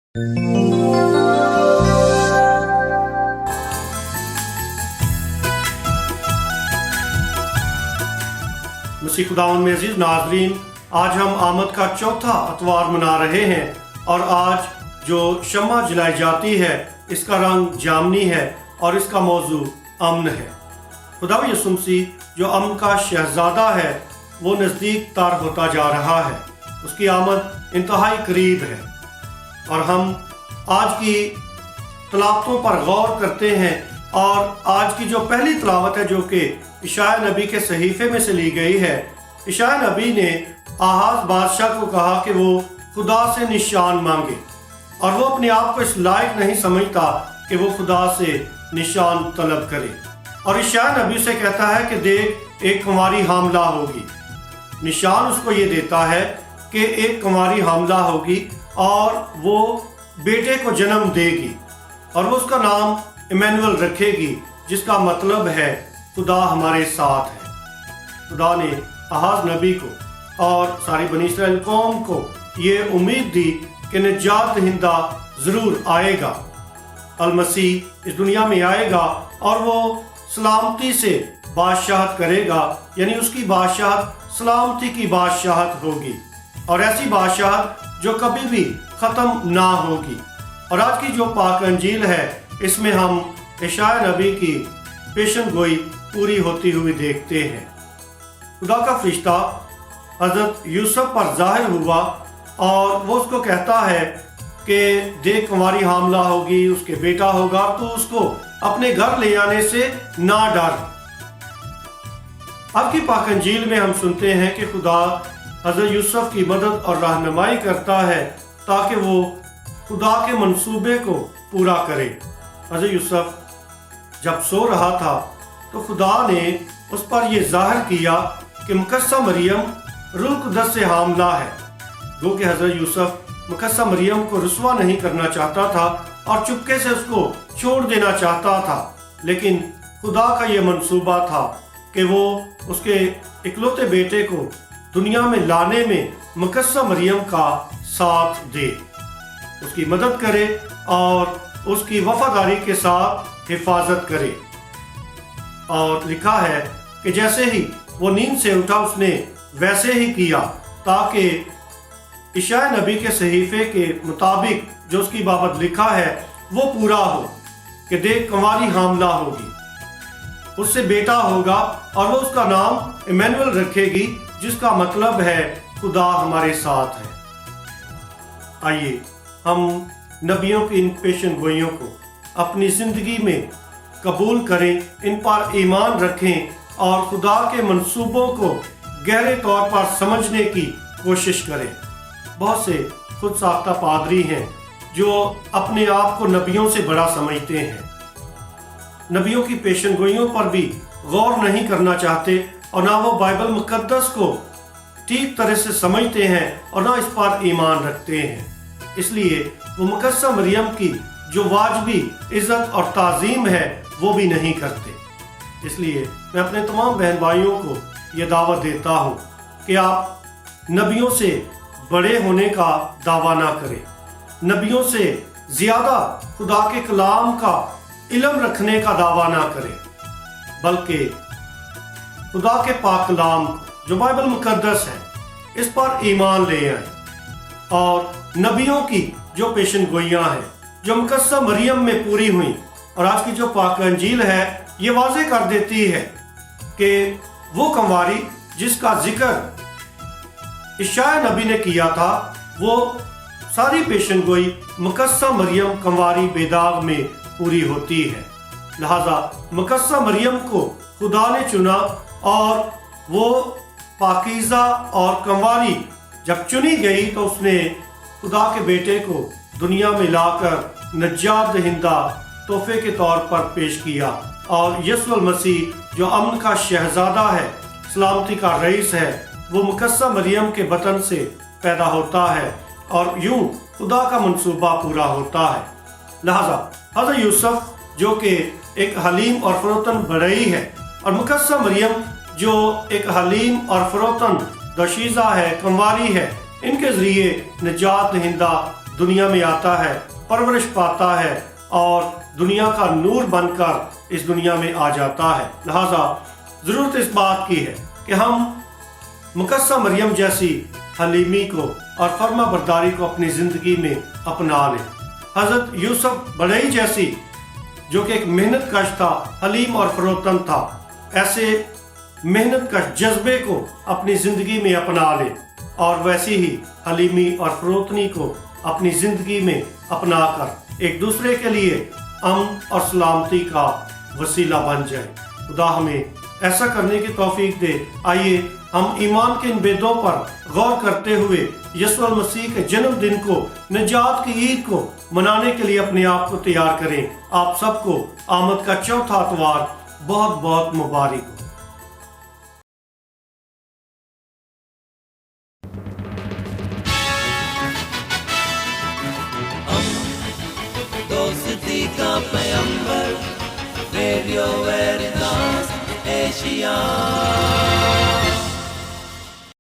मसीह खुदावंद में अजीज नाजरीन, आज हम आमद का चौथा अतवार मना रहे हैं और आज जो शम्मा जलाई जाती है इसका रंग जामनी है और इसका मौजू अमन है। खुदा यीशु मसीह जो अमन का शहजादा है वो नज़दीक तार होता जा रहा है, उसकी आमद इंतहाई करीब है और हम आज की तलावतों पर गौर करते हैं। और आज की जो पहली तलावत है जो कि इशाया नबी के सहीफे में से ली गई है। इशाया नबी ने आहाज बादशाह को कहा कि वो खुदा से निशान मांगे और वो अपने आप को इस लायक नहीं समझता कि वो खुदा से निशान तलब करे। और इशाया नबी से कहता है कि देख एक कुंवारी हामला होगी। निशान उसको ये देता है कि एक कुंवारी हामला होगी और वो बेटे को जन्म देगी और वो उसका नाम इमैनुअल रखेगी, जिसका मतलब है खुदा हमारे साथ है। खुदा ने आहाज नबी को और सारी बनी इस्राएल कौम को ये उम्मीद दी कि निजात दहिंदा ज़रूर आएगा, अल मसीह इस दुनिया में आएगा और वो सलामती से बादशाहत करेगा, यानी उसकी बादशाहत सलामती की बादशाहत होगी और ऐसी बादशाहत जो कभी भी ख़त्म ना होगी। और आज की जो पाक अंजील है इसमें हम इशाया नबी की पेशन गोई पूरी होती हुई देखते हैं। खुदा का फरिश्ता हज़रत यूसुफ पर ज़ाहिर हुआ और वो उसको कहता है कि देख कुंवारी हामला होगी, उसके बेटा होगा, तो उसको अपने घर ले आने से ना डर। अब की पाक अंजील में हम सुनते हैं कि खुदा हज़रत यूसुफ की मदद और रहनुमाई करता है ताकि वो खुदा के मंसूबे को पूरा करे। हज़रत यूसुफ जब सो रहा था तो खुदा ने उस पर यह ज़ाहिर किया कि मुकस्सा मरियम रूह कुदस से हामला है। गो कि हज़रत यूसुफ मुकस्सा मरियम को रुसवा नहीं करना चाहता था और चुपके से उसको छोड़ देना चाहता था, लेकिन खुदा का ये मंसूबा था कि वो उसके इकलौते बेटे को दुनिया में लाने में मुकस्सा मरियम का साथ दे, उसकी मदद करे और उसकी वफादारी के साथ हिफाजत करे। और लिखा है कि जैसे ही वो नींद से उठा उसने वैसे ही किया, ताकि इशाया नबी के सहीफे के मुताबिक जो उसकी बाबत लिखा है वो पूरा हो कि देख कुंवारी हामला होगी, उससे बेटा होगा और वो उसका नाम इमैनुअल रखेगी, जिसका मतलब है खुदा हमारे साथ है। आइए हम नबियों की इन पेशन गोइयों को अपनी ज़िंदगी में कबूल करें, इन पर ईमान रखें और खुदा के मंसूबों को गहरे तौर पर समझने की कोशिश करें। बहुत से खुद साख्ता पादरी हैं जो अपने आप को नबियों से बड़ा समझते हैं, नबियों की पेशन गोइयों पर भी गौर नहीं करना चाहते और ना वो बाइबल मुकद्दस को ठीक तरह से समझते हैं और ना इस पर ईमान रखते हैं। इसलिए वो मुकस्सा मरियम की जो वाजिबी इज्जत और ताज़ीम है वो भी नहीं करते। इसलिए मैं अपने तमाम बहन भाइयों को ये दावत देता हूँ कि आप नबियों से बड़े होने का दावा ना करें, नबियों से ज़्यादा खुदा के कलाम का इल्म रखने का दावा ना करें, बल्कि खुदा के पाक कलाम जो बाइबल मुकद्दस है इस पर ईमान ले आए और नबियों की जो पेशन गोइयाँ हैं जो मुकस्सा मरियम में पूरी हुई। और आज की जो पाक अंजील है ये वाज़ेह कर देती है कि वो कुंवारी जिसका जिक्र इशाया नबी ने किया था वो सारी पेशन गोई मुकस्सा मरियम कुंवारी बेदाग में पूरी होती है। लिहाजा मुकस्सा मरियम को खुदा ने चुना और वो पाकीज़ा और कुंवारी जब चुनी गई तो उसने खुदा के बेटे को दुनिया में लाकर निजात दहिंदा तोहफे के तौर पर पेश किया। और यीशु मसीह जो अमन का शहजादा है, सलामती का रईस है, वो मुकस्सा मरियम के बतन से पैदा होता है और यूं खुदा का मंसूबा पूरा होता है। लिहाजा हज़रत यूसुफ जो कि एक हलीम और फरोतन बड़ई है और मुकस्सा मरियम जो एक हलीम और फरोतन दशीज़ा है, कुंवारी है, इनके ज़रिए निजात दहिंदा दुनिया में आता है, परवरिश पाता है और दुनिया का नूर बनकर इस दुनिया में आ जाता है। लिहाजा ज़रूरत इस बात की है कि हम मुकस्सा मरियम जैसी हलीमी को और फर्मा बरदारी को अपनी ज़िंदगी में अपना लें। हज़रत यूसुफ बड़ई जैसी जो कि एक मेहनत कश था, हलीम और फरोतन था, ऐसे मेहनत कश जज्बे को अपनी ज़िंदगी में अपना लें और वैसी ही हलीमी और फरोतनी को अपनी ज़िंदगी में अपना कर एक दूसरे के लिए अमन और सलामती का वसीला बन जाए। खुदा हमें ऐसा करने की तौफीक दे। आइए हम ईमान के इन बेदों पर गौर करते हुए यीशु मसीह के जन्मदिन को, निजात की ईद को मनाने के लिए अपने आप को तैयार करें। आप सबको आमद का चौथा इतवार बहुत बहुत मुबारक हो। दोस्ती का पैगंबर, रेडियो वेरितास एशिया।